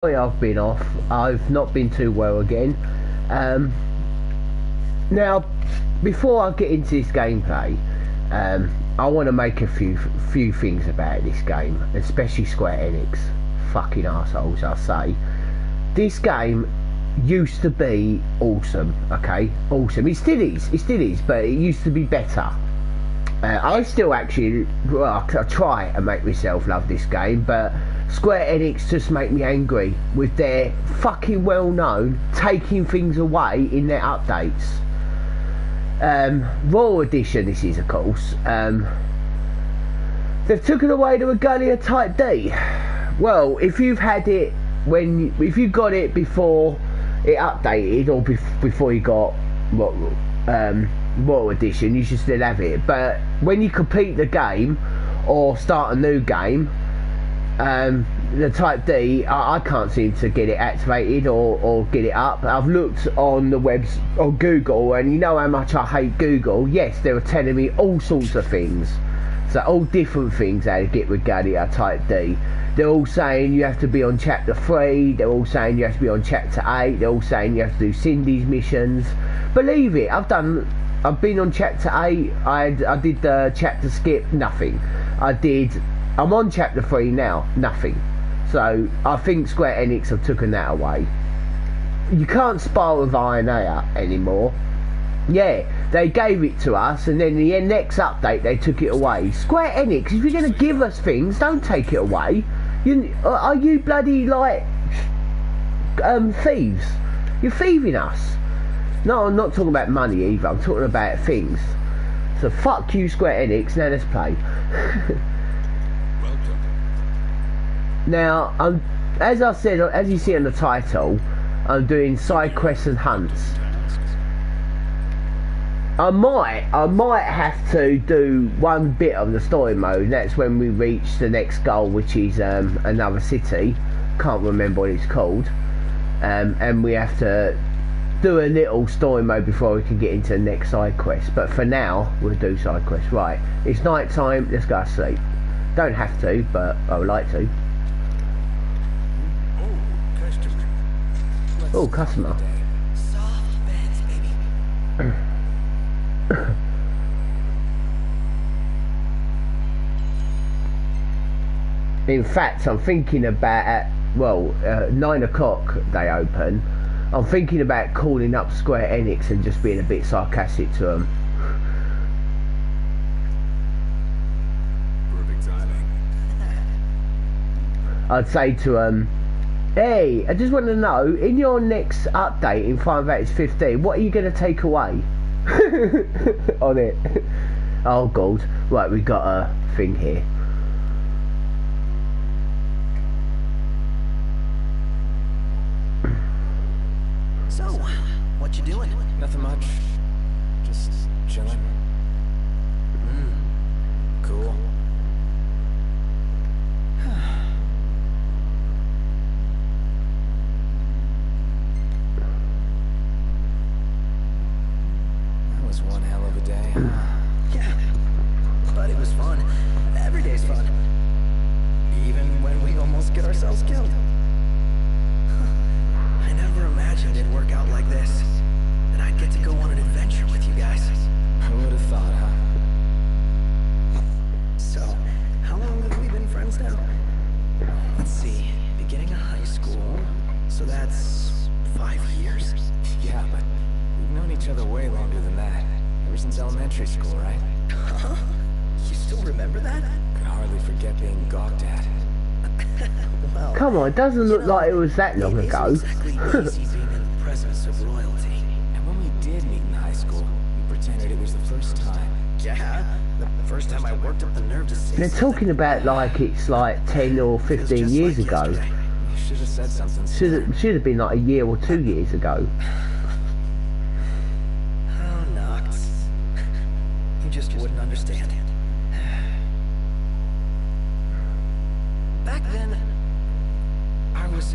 I've been off. I've not been too well again. Now, before I get into this gameplay, I want to make a few things about this game, especially Square Enix. Fucking assholes, I say. This game used to be awesome. Okay, awesome. It still is, but it used to be better. I still actually, well, I try and make myself love this game, but Square Enix just make me angry with their fucking well-known taking things away in their updates. Raw Edition, this is, of course. They've taken away the Regalia Type D. Well, if you've had it if you got it before it updated, or before you got what Raw Edition, you should still have it. But when you complete the game or start a new game, the Type D, I can't seem to get it activated or get it up. I've looked on the webs on Google, and you know how much I hate Google. Yes, they were telling me all sorts of things, so all different things how to get Regalia Type D. They're all saying you have to be on chapter 3, they're all saying you have to be on chapter 8, they're all saying you have to do Cindy's missions. Believe it, I've been on chapter 8, I did the chapter skip, nothing. I'm on chapter 3 now, nothing. So I think Square Enix have taken that away. You can't spar with Ionia anymore. Yeah, they gave it to us, and then the next update they took it away. Square Enix, if you're going to give us things, don't take it away. Are you bloody like thieves? You're thieving us. No, I'm not talking about money either. I'm talking about things. So fuck you, Square Enix. Now let's play. Now, as I said, as you see on the title, I'm doing side quests and hunts. I might have to do one bit of the story mode, and that's when we reach the next goal, which is another city. Can't remember what it's called. And we have to do a little story mode before we can get into the next side quest. But for now, we'll do side quests. Right, it's night time, let's go to sleep. Don't have to, but I would like to. Oh, customer. Soft beds, baby. In fact, I'm thinking about 9 o'clock they open. I'm thinking about calling up Square Enix and just being a bit sarcastic to them. Perfect timing. I'd say to them, hey, I just want to know, in your next update in Final Fantasy 15, what are you going to take away? On it. Oh god. Right, we got a thing here. So, what you doing? Nothing much. Just chilling. Cool. That was one hell of a day. Yeah, but it was fun. Every day's fun. Even when we almost get ourselves killed. I never imagined it'd work out like this. That I'd get to go on an adventure with you guys. Who would have thought, huh? So, how long have we been friends now? Let's see, beginning of high school. So that's 5 years. Yeah, but we've known each other way longer than that. Ever since elementary school, right? Huh? You still remember that? Could hardly forget being gawked at. Well, Come on, it doesn't look like it was that long it ago. isn't exactly easy being in the presence of royalty. And when we did meet in high school, we pretended it was the first time. Yeah, the first time I worked up the nerve to say They're something. talking about like it's like 10 or 15 years ago. You should have said something sooner. Should have been like a year or 2 years ago. Oh, Nox. You just wouldn't understand. Back then, I was...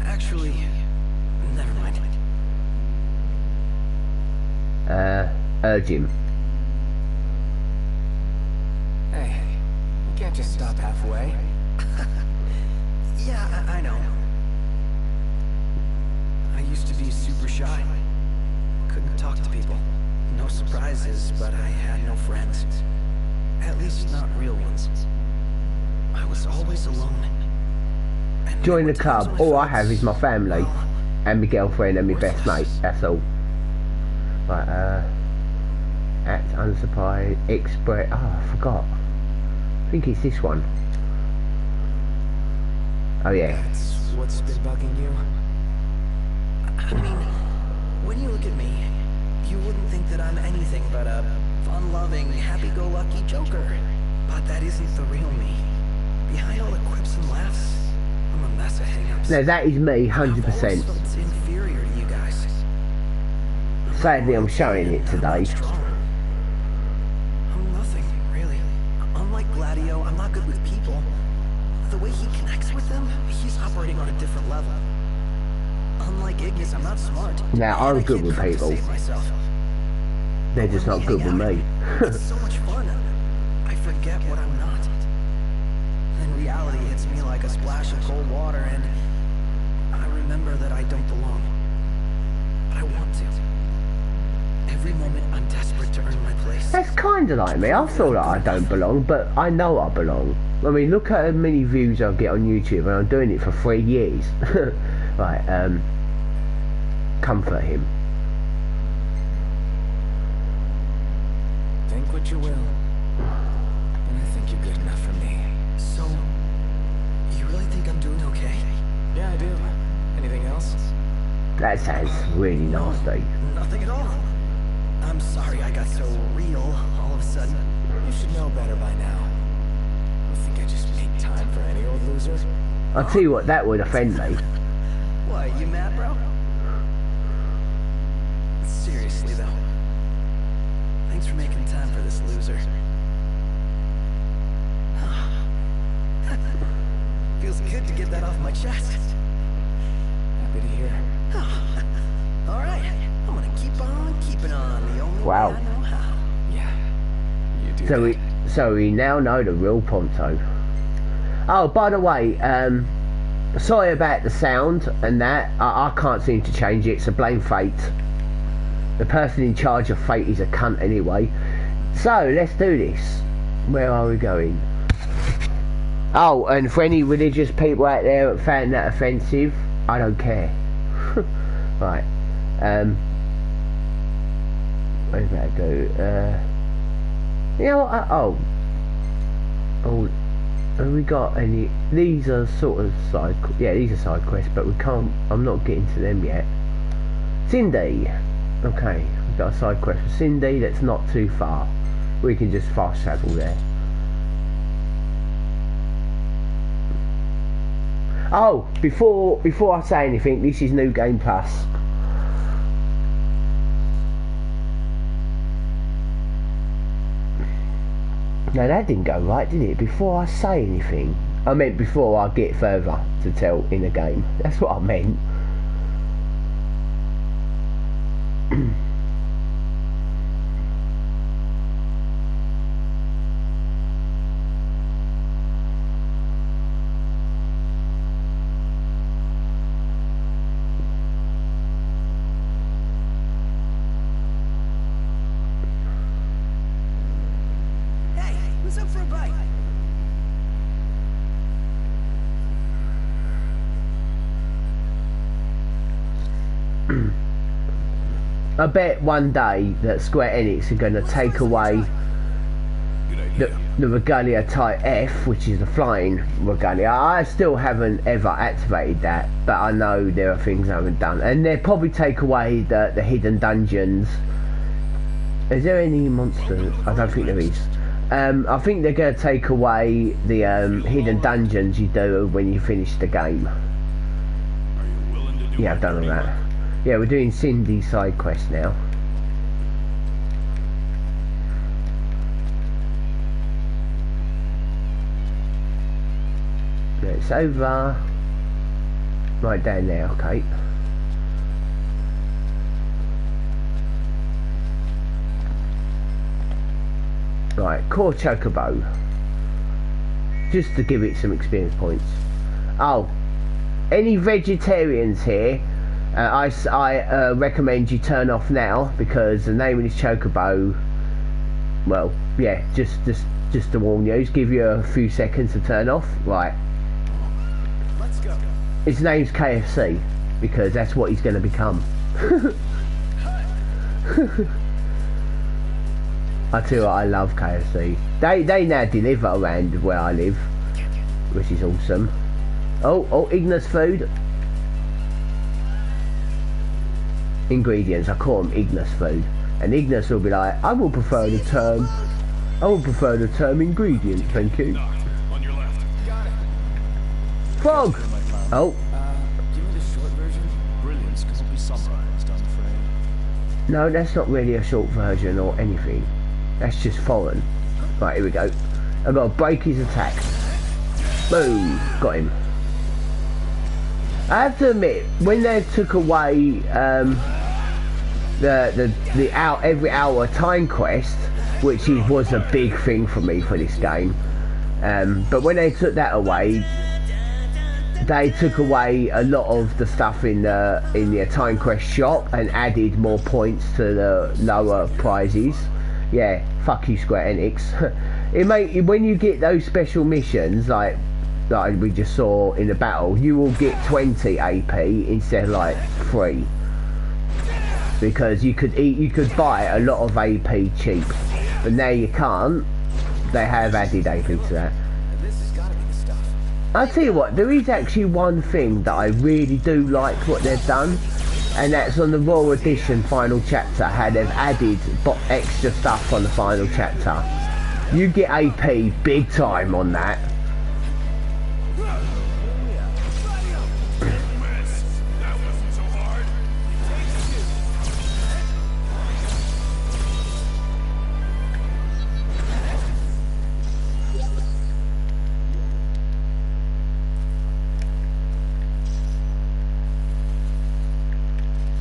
Actually, never mind. Urge him. Hey, you can't just stop halfway. Yeah, I know. I used to be super shy. Couldn't talk to people. No surprises, but I had no friends. At least not real ones. I was always alone. And Join there the were times club. when All I felt, have is my family well, and my girlfriend and my best mate. worthless. That's all. Right, act unsurprised. Express. Oh, I forgot. I think it's this one. Oh yeah. That's what's been bugging you? I mean, when you look at me, you wouldn't think that I'm anything but a fun-loving, happy-go-lucky joker. But that isn't the real me. Behind all the quips and laughs, I'm a mess of hang-ups. Now that is me, I've always 100%. felt inferior to you guys. Sadly, I'm showing it today. I'm strong. I'm nothing, really. Unlike Gladio, I'm not good with people. The way he connects with them, he's operating on a different level. Unlike Ignis, I'm not smart. Now, and I'm I good can't with cope to people. save myself. They're But just when not we good hang with out, me. it's so much fun. I forget what I'm not. Then reality hits me like a splash of cold water, and I remember that I don't belong. But I want to. Every moment, I'm desperate to earn my place. That's kind of like me. I feel like I don't belong, but I know I belong. I mean, look at how many views I get on YouTube, and I'm doing it for 3 years. Right, comfort him. Think what you will. And I think you're good enough for me. So, you really think I'm doing okay? Yeah, I do. Anything else? That sounds really nasty. Nothing at all. I'm sorry I got so real all of a sudden. You should know better by now. You think I just make time for any old loser? I'll tell you what, that would offend me. Why, you mad, bro? Seriously, though. Thanks for making time for this loser. Feels good to get that off my chest. Happy to hear. All right, I'm gonna keep on keeping on the only Wow. way I know how. Yeah. You do So that. we now know the real Ponto. Oh, by the way, sorry about the sound and that. I can't seem to change it, so blame fate. The person in charge of fate is a cunt anyway. So let's do this. Where are we going? Oh, and for any religious people out there that found that offensive, I don't care. Right. Where did that go? You know what? Oh, have we got any? These are sort of side. Yeah, these are side quests, but we can't. I'm not getting to them yet. Cindy. Okay, we've got a side quest for Cindy. That's not too far. We can just fast travel there. Oh, before I say anything, this is New Game Plus. No, that didn't go right, did it? Before I say anything. I meant before I get further to tell in the game. That's what I meant. Hey, who's up for a bite? I bet one day that Square Enix are going to take away the Regalia Type F, which is the flying Regalia. I still haven't ever activated that, but I know there are things I haven't done. And they'll probably take away the hidden dungeons. Is there any monsters? I don't think there is. I think they're going to take away the hidden dungeons you do when you finish the game. Yeah, I've done all that. Yeah, we're doing Cindy's side quest now. It's over. Right down there, okay. Right, core chocobo. Just to give it some experience points. Oh, any vegetarians here? I recommend you turn off now because the name of this chocobo. Well, yeah, just to warn you, just give you a few seconds to turn off. Right. Let's go. His name's KFC because that's what he's going to become. I tell you what, I love KFC. They now deliver around where I live, which is awesome. Oh, Ignis food. Ingredients, I call them Ignis food. And Ignis will be like, I will prefer the term ingredient, thank you. On your left. Got it. Frog! Oh. Give me the short version. Brilliance can't be summarized, I'm afraid. No, that's not really a short version or anything. That's just foreign. Right, here we go. I've got to break his attack. Boom! Got him. I have to admit, when they took away the every hour time quest, which was a big thing for me for this game, but when they took that away, they took away a lot of the stuff in the time quest shop and added more points to the lower prizes. Yeah, fuck you, Square Enix. When you get those special missions like we just saw in the battle, you will get 20 AP instead of like 3, because you could buy a lot of AP cheap, but now you can't. They have added AP to that. This has got to be the stuff. I'll tell you what, there is actually one thing that I really do like what they've done, and that's on the Raw Edition final chapter, how they've added extra stuff on the final chapter. You get AP big time on that.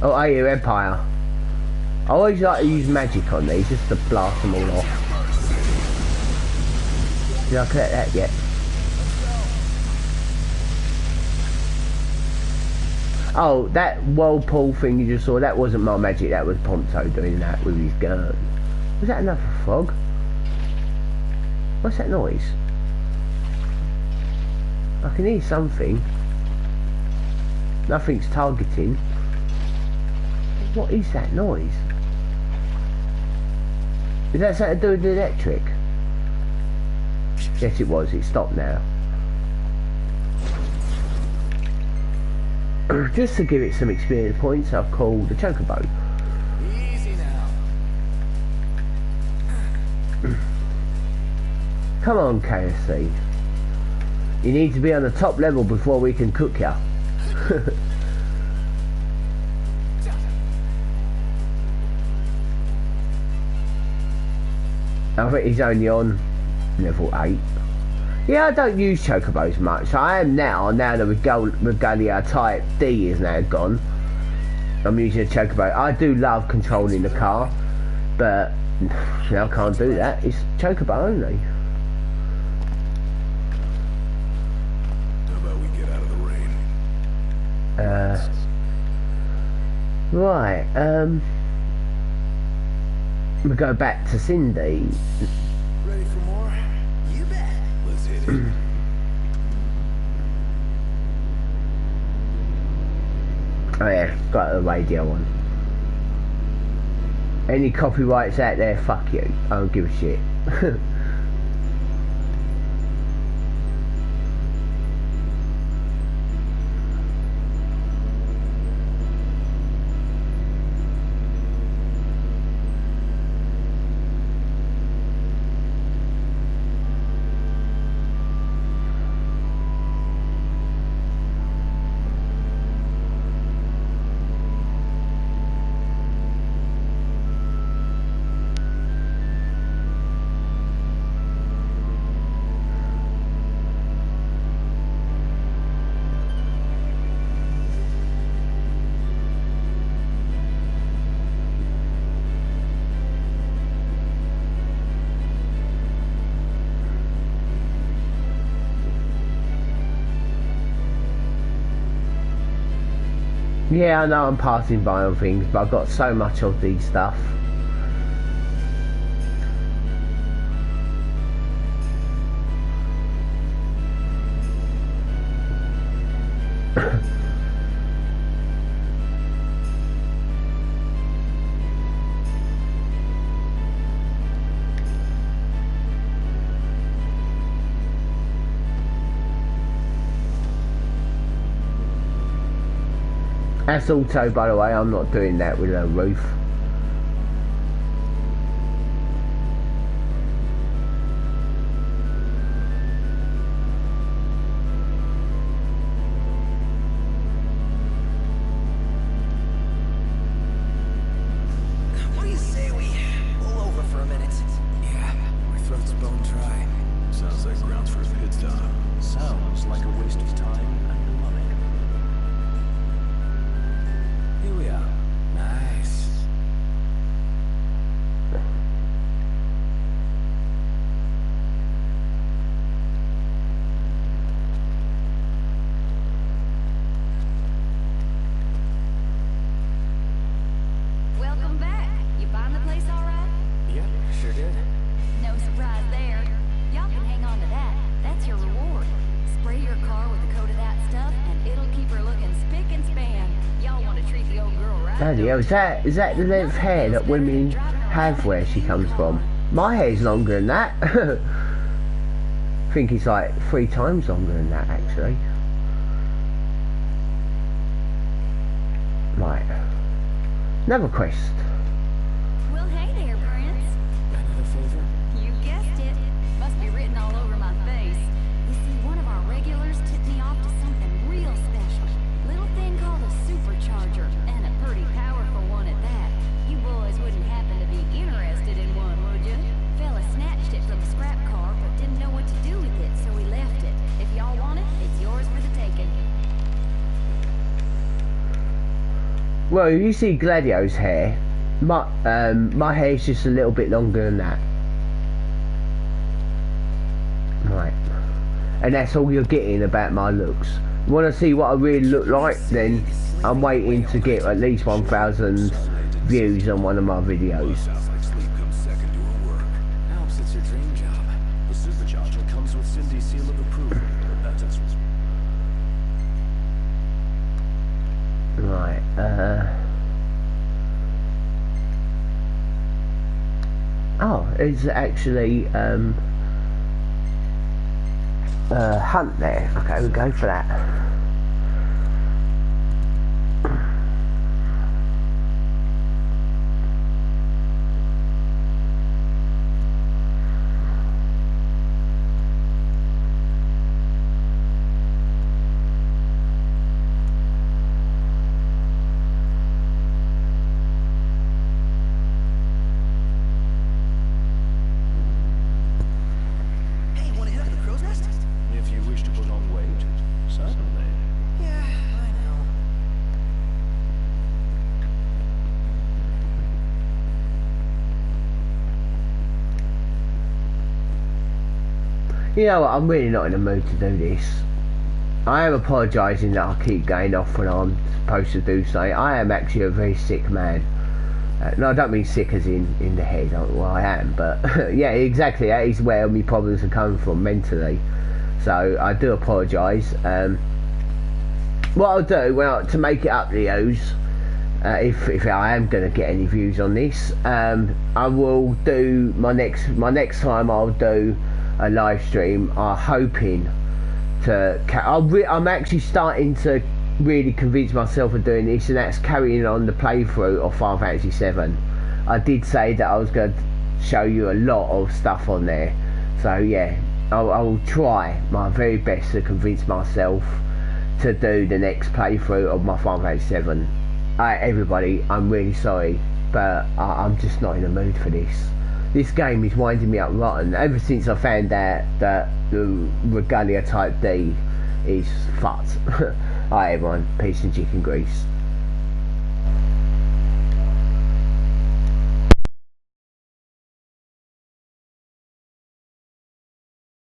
Oh, I hear Empire. I always like to use magic on these just to blast them all off. Did I collect that yet? Oh, that whirlpool thing you just saw, that wasn't my magic, that was Ponto doing that with his gun. Was that another frog? What's that noise? I can hear something. Nothing's targeting. What is that noise? Is that something to do with the electric? Yes, it was. It stopped now. Just to give it some experience points, I've called the chocobo. Easy now. Come on, KFC. You need to be on the top level before we can cook ya. I think he's only on level 8. Yeah, I don't use chocobos much. I am now the Regalia type D is now gone. I'm using a chocobo. I do love controlling the car, but now I can't do that. It's chocobo only. How about we get out of the rain? Right, we go back to Cindy. Ready for more? You bet. Let's hit it. Oh yeah, got the radio on. Any copyrights out there, fuck you. I don't give a shit. Yeah, I know I'm passing by on things, but I've got so much of these stuff. That's auto, by the way. I'm not doing that with a roof. What do you say we pull over for a minute? Yeah, my throat's bone dry. Sounds like grounds for a pit stop. Sounds like a waste of time and money. Here we are. Nice. Welcome back. You find the place all right? Yeah, sure did. No surprise there. Y'all can hang on to that. That's your reward. Spray your car with a coat of that stuff, and it'll keep her looking spick and span. Y'all want to treat the old girl right. Bloody hell, is that the length of hair that women have where she comes from? My hair's longer than that. I think it's like 3 times longer than that, actually. Right. Another quest. Well, hey there, Prince. Another favor? You guessed it. Must be written all over my face. You see, one of our regulars tipped me off to something real special. Little thing called a supercharger, and a pretty powerful one at that. You boys wouldn't happen to be interested in one, would you? Fella snatched it from a scrap car, but didn't know what to do with it, so he left it. If y'all want it, it's yours for the taking. Well, you see Gladio's hair. My hair's just a little bit longer than that. Right. And that's all you're getting about my looks. You want to see what I really look like? Then I'm waiting to get at least 1,000 views on one of my videos. Sounds like sleep comes second to her work. Helps, it's your dream job. The supercharger comes with Cindy's seal of approval. That's its Right, oh, it's actually, hunt there. Okay, we'll go for that. Hey, wanna hit up the crow's nest? If you wish to put on weight, certainly. Yeah, I know. You know what, I'm really not in the mood to do this. I am apologising that I keep going off when I'm supposed to do so. I am actually a very sick man. No, I don't mean sick as in the head. Well, I am, but yeah, exactly. That is where my problems are coming from mentally. So I do apologise. What I'll do, to make it up, Leos, if I am going to get any views on this, I will do my next time. I'll do a live stream. I'm hoping to. I'm actually starting to really convince myself of doing this, and that's carrying on the playthrough of Final Fantasy VII. I did say that I was going to show you a lot of stuff on there, so yeah, I will try my very best to convince myself to do the next playthrough of my Final Fantasy VII. Everybody, I'm really sorry, but I'm just not in the mood for this. This game is winding me up rotten ever since I found out that the Regalia Type D is fucked. Alright everyone, peace and chicken grease.